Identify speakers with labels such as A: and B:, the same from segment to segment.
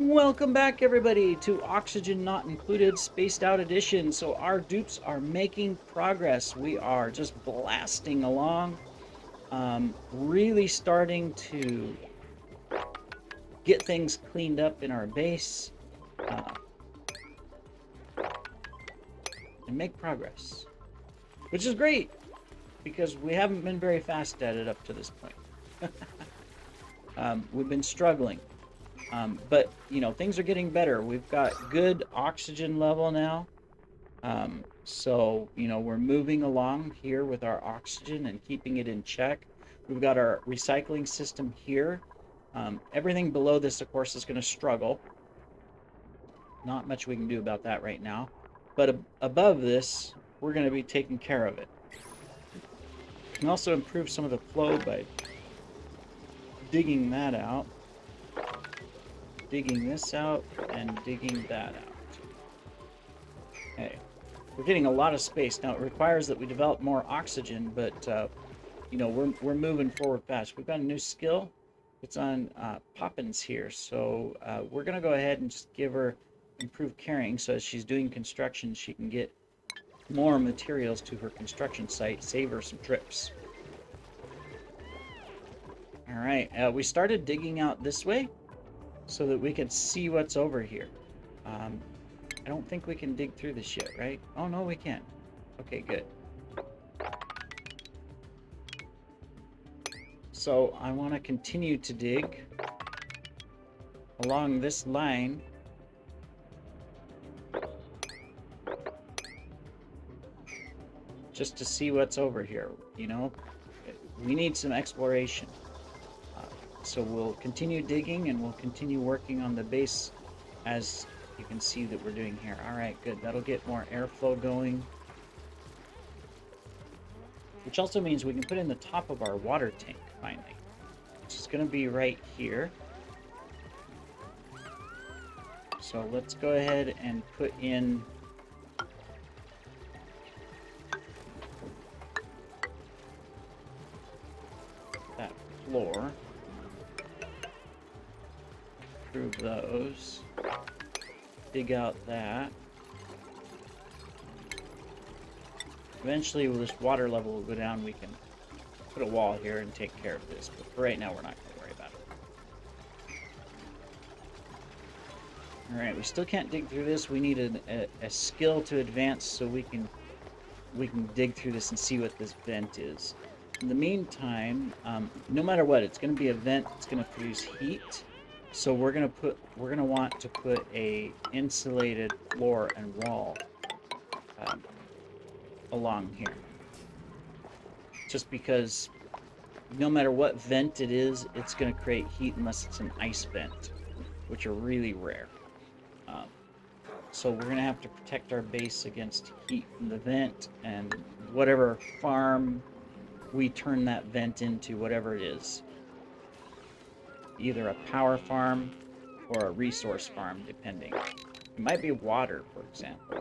A: Welcome back, everybody, to Oxygen Not Included Spaced Out Edition. So, our dupes are making progress. We are just blasting along, really starting to get things cleaned up in our base uh, and make progress, which is great because we haven't been very fast at it up to this point. We've been struggling. But things are getting better. We've got good oxygen level now. So we're moving along here with our oxygen and keeping it in check. We've got our recycling system here. Everything below this, of course, is going to struggle. Not much we can do about that right now. But above this, we're going to be taking care of it. We can also improve some of the flow by digging that out, digging this out, and digging that out. Okay. We're getting a lot of space. Now, it requires that we develop more oxygen, but, we're moving forward fast. We've got a new skill. It's on Poppins here, so we're going to go ahead and just give her improved carrying, so as she's doing construction, she can get more materials to her construction site, save her some trips. All right, we started digging out this way so that we could see what's over here. I don't think we can dig through this yet, right? Oh, no, we can. Okay, good. So I want to continue to dig along this line. Just to see what's over here, We need some exploration. So we'll continue digging and we'll continue working on the base as you can see that we're doing here. All right, good. That'll get more airflow going. Which also means we can put in the top of our water tank, finally. Which is going to be right here. So let's go ahead and put in that floor. Improve those. Dig out that. Eventually, when this water level will go down, we can put a wall here and take care of this. But for right now, we're not going to worry about it. Alright, we still can't dig through this. We need a skill to advance so we can dig through this and see what this vent is. In the meantime, no matter what, it's going to be a vent that's going to produce heat. So we're gonna want to put a insulated floor and wall along here. Just because no matter what vent it is, it's gonna create heat unless it's an ice vent, which are really rare. So we're gonna have to protect our base against heat from the vent and whatever farm we turn that vent into, whatever it is. Either a power farm or a resource farm, depending. It might be water, for example.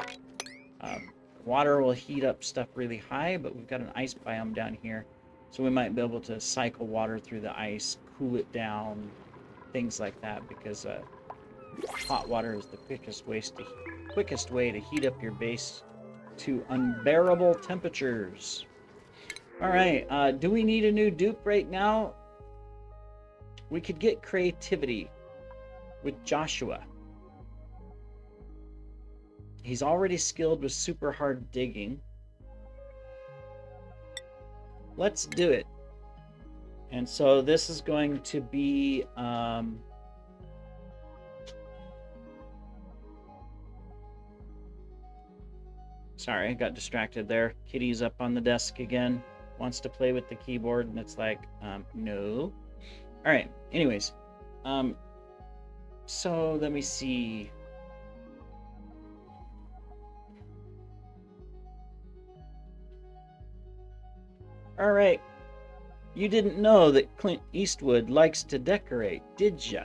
A: Water will heat up stuff really high, but we've got an ice biome down here, so we might be able to cycle water through the ice, cool it down, things like that, because hot water is the quickest way to heat up your base to unbearable temperatures. All right, do we need a new dupe right now? We could get creativity with Joshua. He's already skilled with super hard digging. Let's do it. And so this is going to be sorry, I got distracted there. Kitty's up on the desk again, wants to play with the keyboard, and it's like, no. All right, anyways, so let me see. All right, you didn't know that Clint Eastwood likes to decorate, did ya?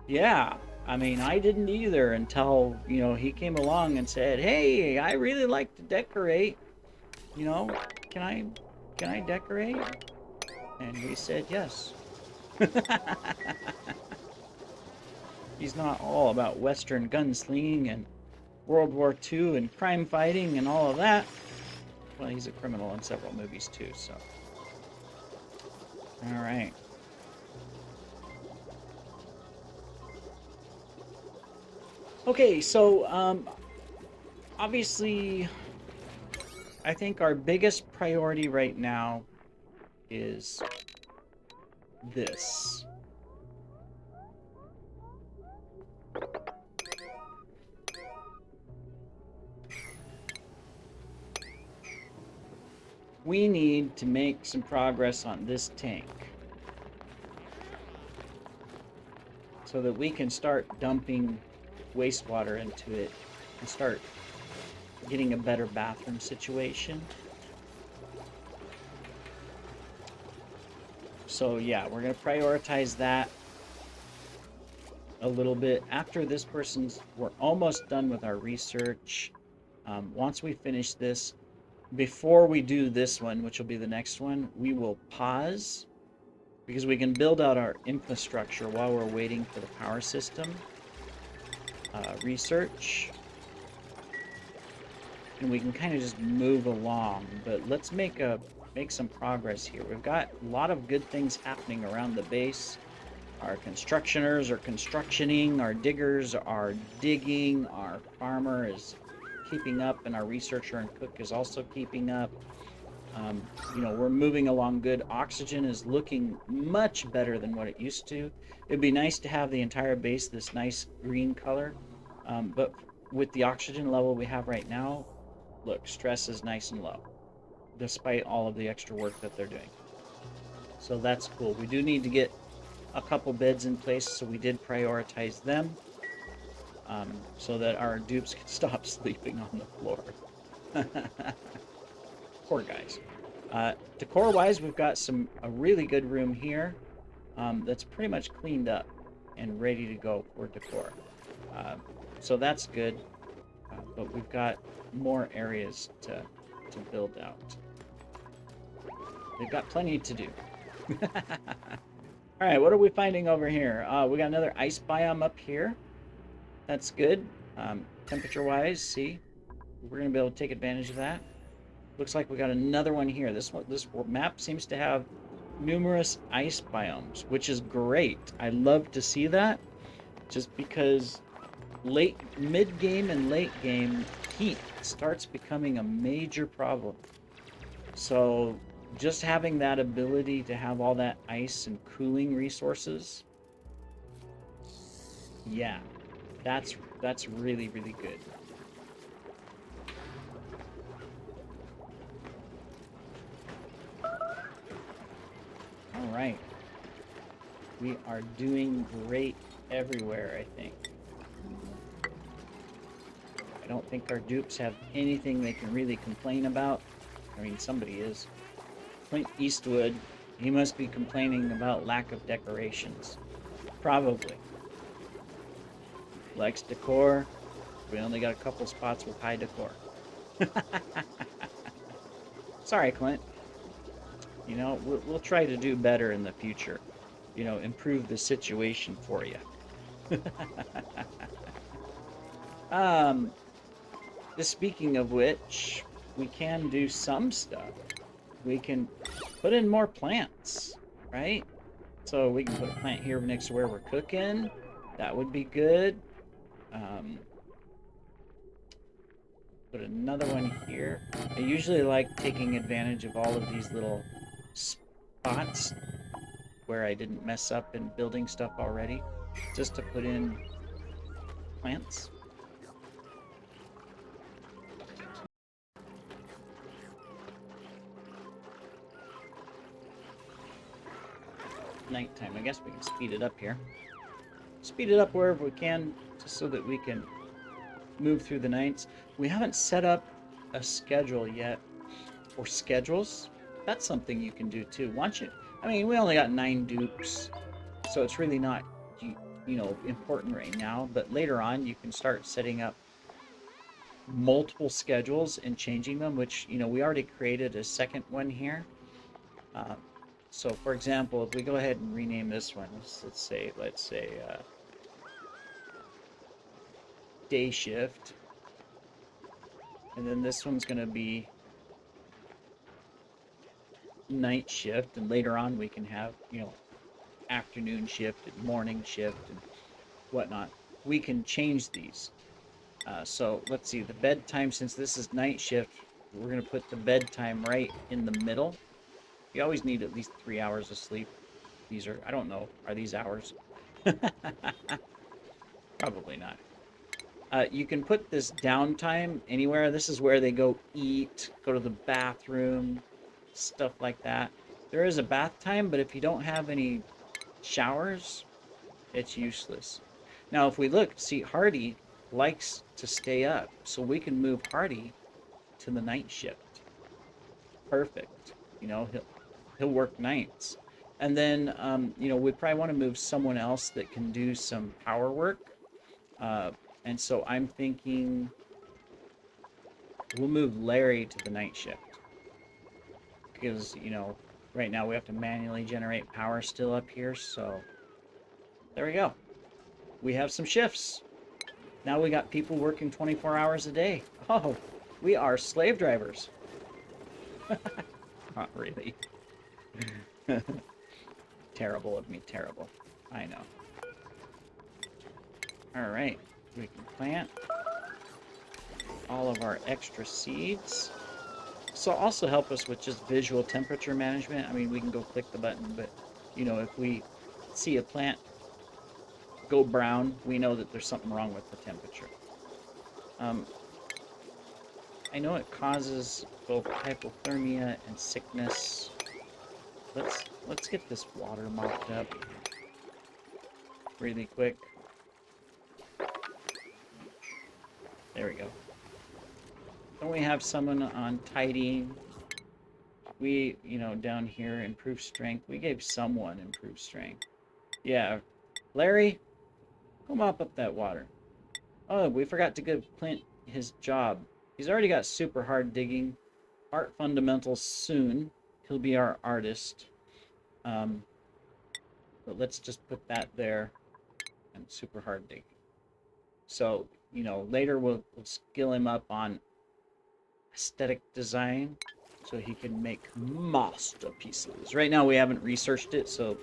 A: Yeah, I mean, I didn't either until, he came along and said, hey, I really like to decorate, can I decorate? And we said yes. He's not all about Western gunslinging and World War II and crime fighting and all of that. Well, he's a criminal in several movies too, so. All right. Okay, so obviously, I think our biggest priority right now is this. We need to make some progress on this tank so that we can start dumping wastewater into it and start getting a better bathroom situation. So yeah, we're going to prioritize that a little bit. After this we're almost done with our research. Once we finish this, before we do this one, which will be the next one, we will pause because we can build out our infrastructure while we're waiting for the power system research, and we can kind of just move along. But let's make some progress here. We've got a lot of good things happening around the base. Our constructioners are constructioning, our diggers are digging, our farmer is keeping up, and our researcher and cook is also keeping up. You know, we're moving along good. Oxygen is looking much better than what it used to. It'd be nice to have the entire base this nice green color, but with the oxygen level we have right now, look, stress is nice and low, despite all of the extra work that they're doing. So that's cool. We do need to get a couple beds in place, so we did prioritize them so that our dupes can stop sleeping on the floor. Poor guys. Decor-wise, we've got a really good room here that's pretty much cleaned up and ready to go for decor. So that's good, but we've got more areas to build out. They've got plenty to do. All right, what are we finding over here? We got another ice biome up here. That's good. Temperature-wise, see, we're gonna be able to take advantage of that. Looks like we got another one here. This map seems to have numerous ice biomes, which is great. I love to see that, just because mid-game and late game, heat starts becoming a major problem. So just having that ability to have all that ice and cooling resources, yeah, that's really, really good. All right. We are doing great everywhere, I think. I don't think our dupes have anything they can really complain about. I mean, somebody is. Clint Eastwood, he must be complaining about lack of decorations. Probably. Likes decor. We only got a couple spots with high decor. Sorry, Clint. You know, we'll try to do better in the future. You know, improve the situation for you. Speaking of which, we can do some stuff. We can put in more plants, right? So we can put a plant here next to where we're cooking. That would be good. Put another one here. I usually like taking advantage of all of these little spots where I didn't mess up in building stuff already, just to put in plants. Nighttime. I guess we can speed it up here. Speed it up wherever we can, just so that we can move through the nights. We haven't set up a schedule yet, or schedules. That's something you can do too. I mean, we only got 9 dupes, so it's really not, you know, important right now. But later on, you can start setting up multiple schedules and changing them. Which, you know, we already created a second one here. So, for example, if we go ahead and rename this one, let's say day shift. And then this one's going to be night shift. And later on we can have, you know, afternoon shift and morning shift and whatnot. We can change these. So let's see, the bedtime, since this is night shift, we're going to put the bedtime right in the middle. You always need at least 3 hours of sleep. These are, I don't know, are these hours? Probably not. You can put this downtime anywhere. This is where they go eat, go to the bathroom, stuff like that. There is a bath time, but if you don't have any showers, it's useless. Now, if we look, see, Hardy likes to stay up, so we can move Hardy to the night shift. Perfect. You know, he'll work nights. And then, you know, we probably want to move someone else that can do some power work. And so I'm thinking we'll move Larry to the night shift. Because, you know, right now we have to manually generate power still up here. So there we go. We have some shifts. Now we got people working 24 hours a day. Oh, we are slave drivers. Not really. Terrible of me, terrible. I know. All right, we can plant all of our extra seeds. So also help us with just visual temperature management. I mean, we can go click the button, but you know, if we see a plant go brown, we know that there's something wrong with the temperature. I know it causes both hypothermia and sickness. Let's get this water mopped up really quick. There we go. Don't we have someone on tidying? We, you know, down here, improved strength. We gave someone improved strength. Yeah. Larry, go mop up that water. Oh, we forgot to give Clint his job. He's already got super hard digging. Art fundamentals soon. He'll be our artist. But let's just put that there. And super hard digging. So, you know, later we'll skill him up on aesthetic design so he can make masterpieces. Right now we haven't researched it, so,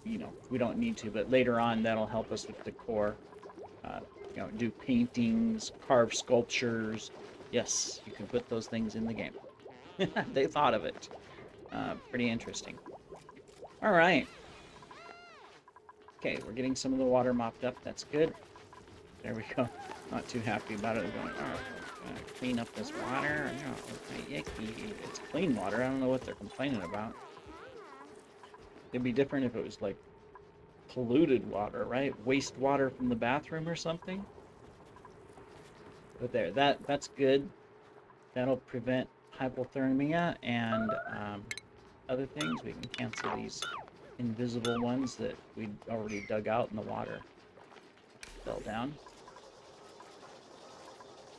A: you know, we don't need to. But later on, that'll help us with decor. You know, do paintings, carve sculptures. Yes, you can put those things in the game. They thought of it. Pretty interesting. All right. Okay, we're getting some of the water mopped up. That's good. There we go. Not too happy about it. We're going, oh, clean up this water. Oh, yucky. It's clean water. I don't know what they're complaining about. It'd be different if it was like polluted water, right? Wastewater from the bathroom or something. But there, that's good. That'll prevent hypothermia and other things. We can cancel these invisible ones that we already dug out in the water. Fell down.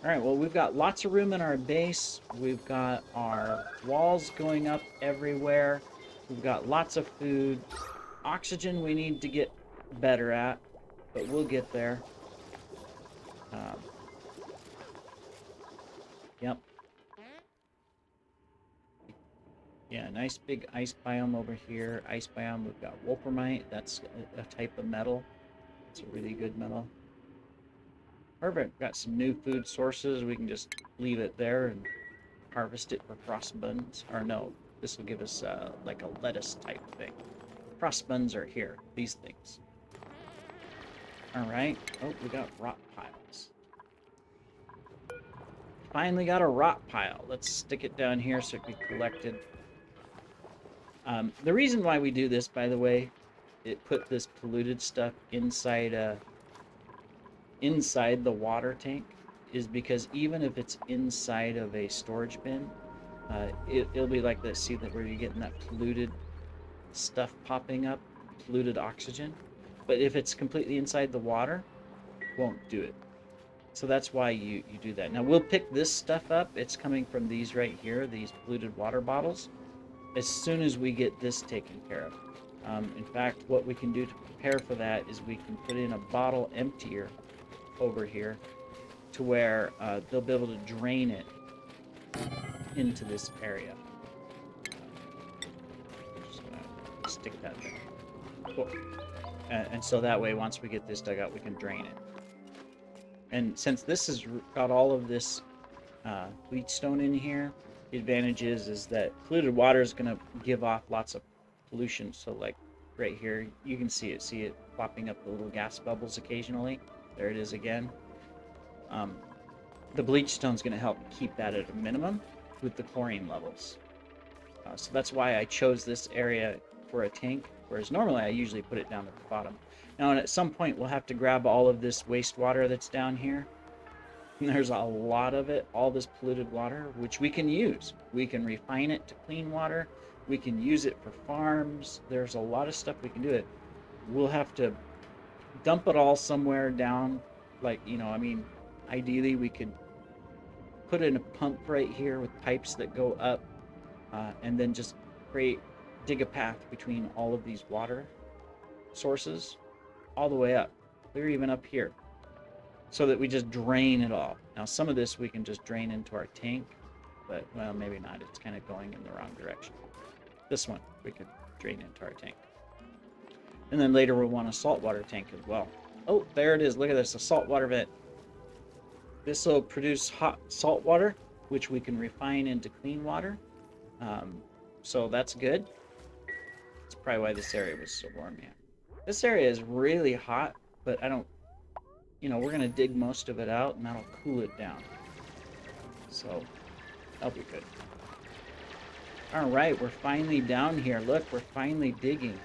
A: Alright, well, we've got lots of room in our base. We've got our walls going up everywhere. We've got lots of food. Oxygen we need to get better at, but we'll get there. Yep. Yeah, nice big ice biome over here. Ice biome, we've got wolframite. That's a type of metal. It's a really good metal. Perfect. Got some new food sources. We can just leave it there and harvest it for frost buns. Or no, this will give us like a lettuce type thing. Frost buns are here. These things. All right. Oh, we got rock piles. Finally got a rock pile. Let's stick it down here so it can be collected. The reason why we do this, by the way, it put this polluted stuff inside the water tank, is because even if it's inside of a storage bin, it'll be like this. See that where you're getting that polluted stuff popping up, polluted oxygen. But if it's completely inside the water, it won't do it. So that's why you do that. Now we'll pick this stuff up. It's coming from these right here, these polluted water bottles, as soon as we get this taken care of. In fact, what we can do to prepare for that is we can put in a bottle emptier over here to where they'll be able to drain it into this area. Just gonna stick that there. Cool. And so that way, once we get this dug out, we can drain it. And since this has got all of this bleach stone in here, the advantage is that polluted water is going to give off lots of pollution. So like right here, you can see it popping up the little gas bubbles occasionally. There it is again. The bleach stone is going to help keep that at a minimum with the chlorine levels. So that's why I chose this area for a tank, whereas normally I usually put it down at the bottom. Now, and at some point, we'll have to grab all of this wastewater that's down here. And there's a lot of it, all this polluted water, which we can use. We can refine it to clean water. We can use it for farms. There's a lot of stuff we can do it. We'll have to dump it all somewhere down. Like, I mean, ideally we could put in a pump right here with pipes that go up and then just dig a path between all of these water sources all the way up, clear even up here, so that we just drain it all. Now, some of this we can just drain into our tank, but, well, maybe not. It's kind of going in the wrong direction. This one we could drain into our tank. And then later we'll want a saltwater tank as well. Oh, there it is. Look at this, a saltwater vent. This will produce hot salt water, which we can refine into clean water. So that's good. That's probably why this area was so warm, yeah. This area is really hot, but I don't, we're going to dig most of it out, and that'll cool it down. So, that'll be good. All right, we're finally down here. Look, we're finally digging.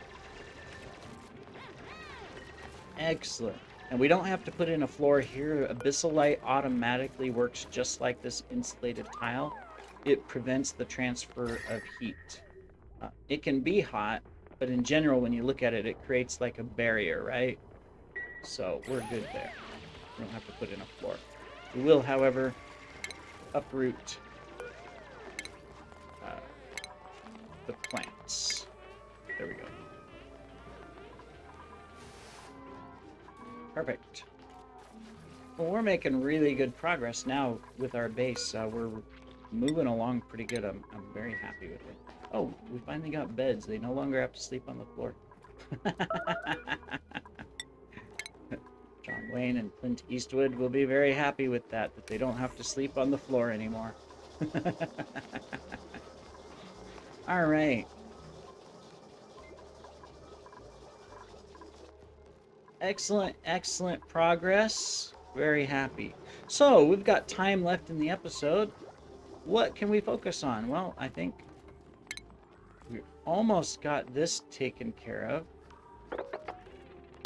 A: Excellent. And we don't have to put in a floor here. Abyssalite automatically works just like this insulated tile. It prevents the transfer of heat. It can be hot, but in general, when you look at it, it creates like a barrier, right? So we're good there. We don't have to put in a floor. We will, however, uproot the plants. There we go. Perfect. Well, we're making really good progress now with our base. We're moving along pretty good. I'm very happy with it. Oh, we finally got beds. They no longer have to sleep on the floor. John Wayne and Clint Eastwood will be very happy with that they don't have to sleep on the floor anymore. All right. Excellent, excellent progress. Very happy. So, we've got time left in the episode. What can we focus on? Well, I think we almost got this taken care of.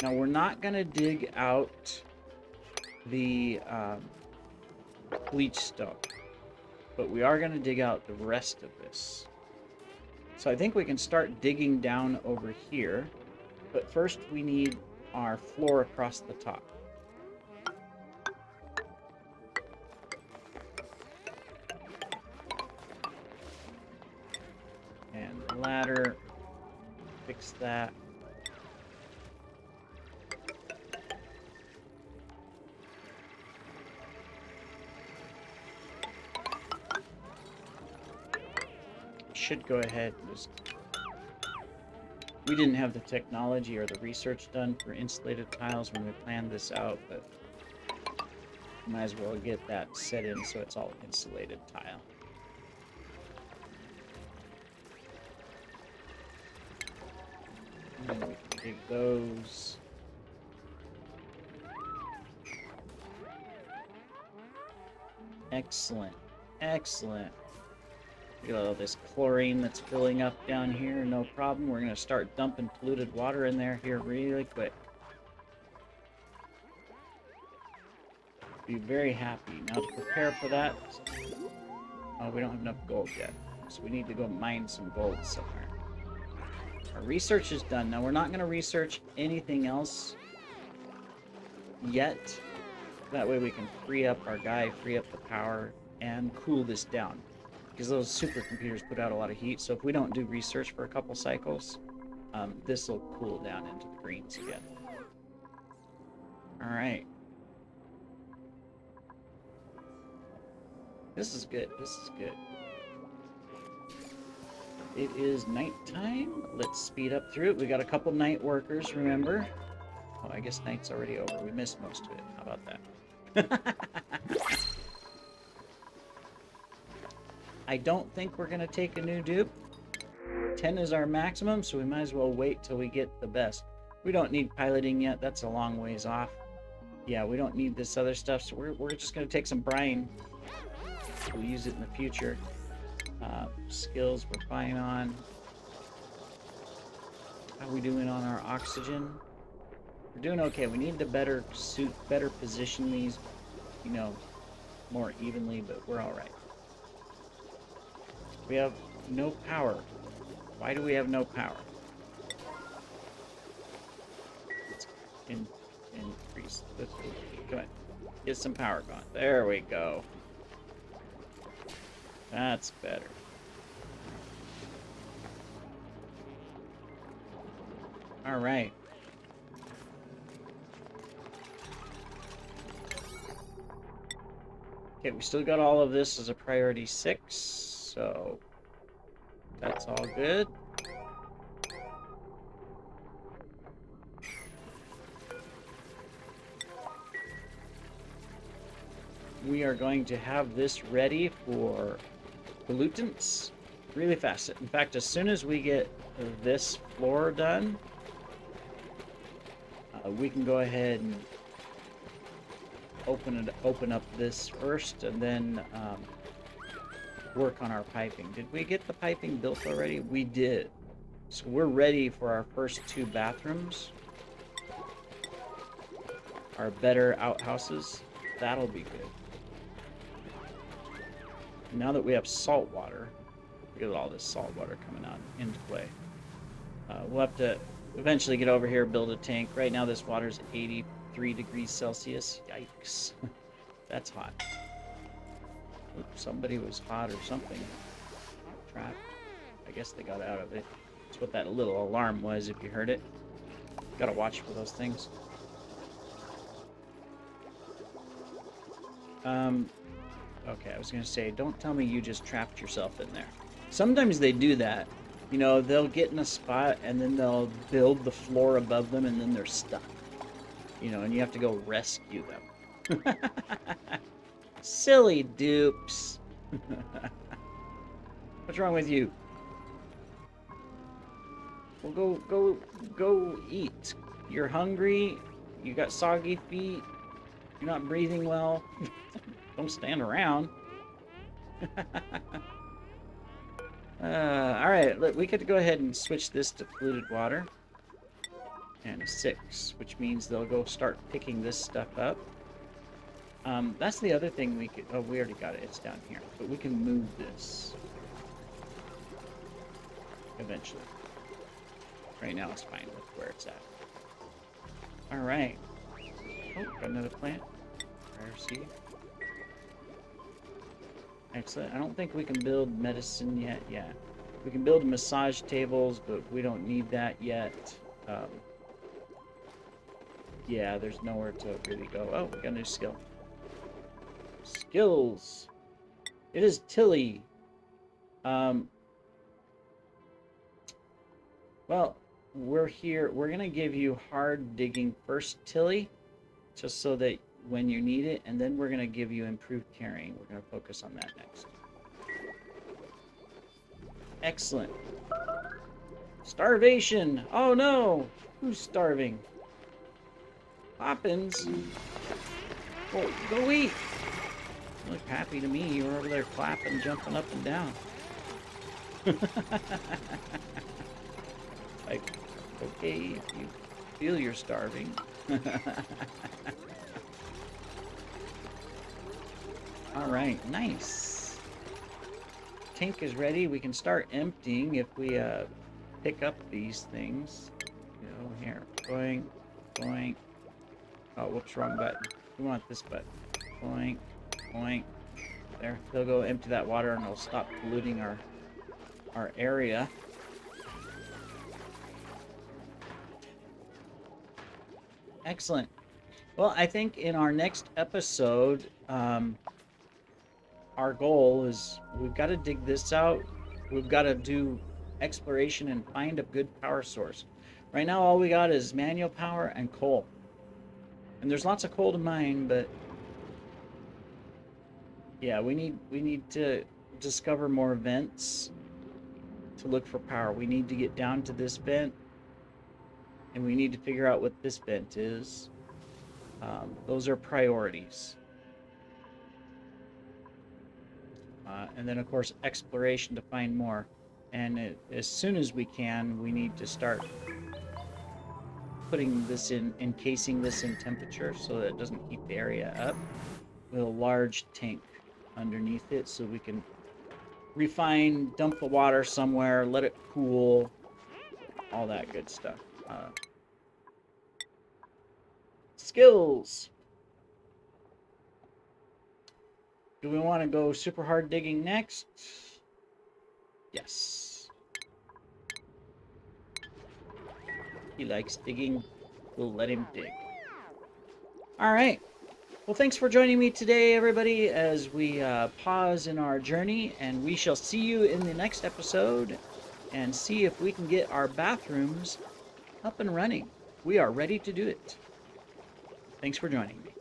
A: Now, we're not going to dig out the bleach stone, but we are going to dig out the rest of this. So I think we can start digging down over here, but first we need our floor across the top. And the ladder, fix that. Should go ahead and just... We didn't have the technology or the research done for insulated tiles when we planned this out, but might as well get that set in so it's all insulated tile. And we can dig those. Excellent. Excellent. Look at all this chlorine that's filling up down here. No problem. We're going to start dumping polluted water in there here really quick. Be very happy. Now to prepare for that... Oh, we don't have enough gold yet. So we need to go mine some gold somewhere. Our research is done. Now we're not going to research anything else yet. That way we can free up our guy, free up the power, and cool this down. Because those supercomputers put out a lot of heat, so if we don't do research for a couple cycles, this will cool down into the greens again. Alright. This is good. This is good. It is nighttime. Let's speed up through it. We got a couple night workers, remember? Oh, I guess night's already over. We missed most of it. How about that? I don't think we're going to take a new dupe. 10 is our maximum, so we might as well wait till we get the best. We don't need piloting yet. That's a long ways off. Yeah, we don't need this other stuff, so we're just going to take some brine. We'll use it in the future. Skills we're fine on. How are we doing on our oxygen? We're doing okay. We need to better position these, you know, more evenly, but we're all right. We have no power. Why do we have no power? Let's increase. Come on. Get some power going. There we go. That's better. All right. Okay, we still got all of this as a priority 6, so that's all good. We are going to have this ready for pollutants really fast. In fact, as soon as we get this floor done, we can go ahead and open up this first, and then work on our piping. Did we get the piping built already? We did. So we're ready for our first 2 bathrooms. Our better outhouses. That'll be good. Now that we have salt water, look at all this salt water coming out into play. We'll have to eventually get over here, build a tank. Right now this water's 83 degrees Celsius. Yikes. That's hot. Oops, somebody was hot or something. Trapped. I guess they got out of it. That's what that little alarm was, if you heard it. Gotta watch for those things. Okay, I was gonna say, don't tell me you just trapped yourself in there. Sometimes they do that. You know, they'll get in a spot and then they'll build the floor above them and then they're stuck. You know, and you have to go rescue them. Silly dupes. What's wrong with you? Well, go eat. You're hungry. You got soggy feet. You're not breathing well. Don't stand around. All right, we could go ahead and switch this to polluted water. And a 6, which means they'll go start picking this stuff up. That's the other thing we could... Oh, we already got it. It's down here. But we can move this. Eventually. Right now it's fine with where it's at. Alright. Oh, got another plant. Rare seed. Excellent. I don't think we can build medicine yet. Yeah. We can build massage tables, but we don't need that yet. Yeah, there's nowhere to really go. Oh, we got a new skill. Skills. It is Tilly. Well, we're here. We're gonna give you hard digging first, Tilly, just so that when you need it, and then we're gonna give you improved carrying. We're gonna focus on that next. Excellent. Starvation. Oh no! Who's starving? Poppins. Well, go eat. You look happy to me. You were over there clapping, jumping up and down. Like, okay, if you feel you're starving. Alright, nice. Tank is ready. We can start emptying if we pick up these things. You know, here. Boing, boing. Oh, whoops, wrong button. We want this button. Boing, boing. There, they'll go empty that water and it'll stop polluting our area. Excellent. Well, I think in our next episode, our goal is we've got to dig this out. We've got to do exploration and find a good power source. Right now, all we got is manual power and coal. And there's lots of coal to mine, but yeah, we need to discover more vents to look for power. We need to get down to this vent, and we need to figure out what this vent is. Those are priorities. And then, of course, exploration to find more. And as soon as we can, we need to start putting this in, encasing this in temperature so that it doesn't heat the area up, with a large tank underneath it so we can refine, dump the water somewhere, let it cool, all that good stuff. Skills. Do we want to go super hard digging next? Yes. He likes digging. We'll let him dig. All right. Well, thanks for joining me today, everybody, as we pause in our journey, and we shall see you in the next episode and see if we can get our bathrooms up and running. We are ready to do it. Thanks for joining me.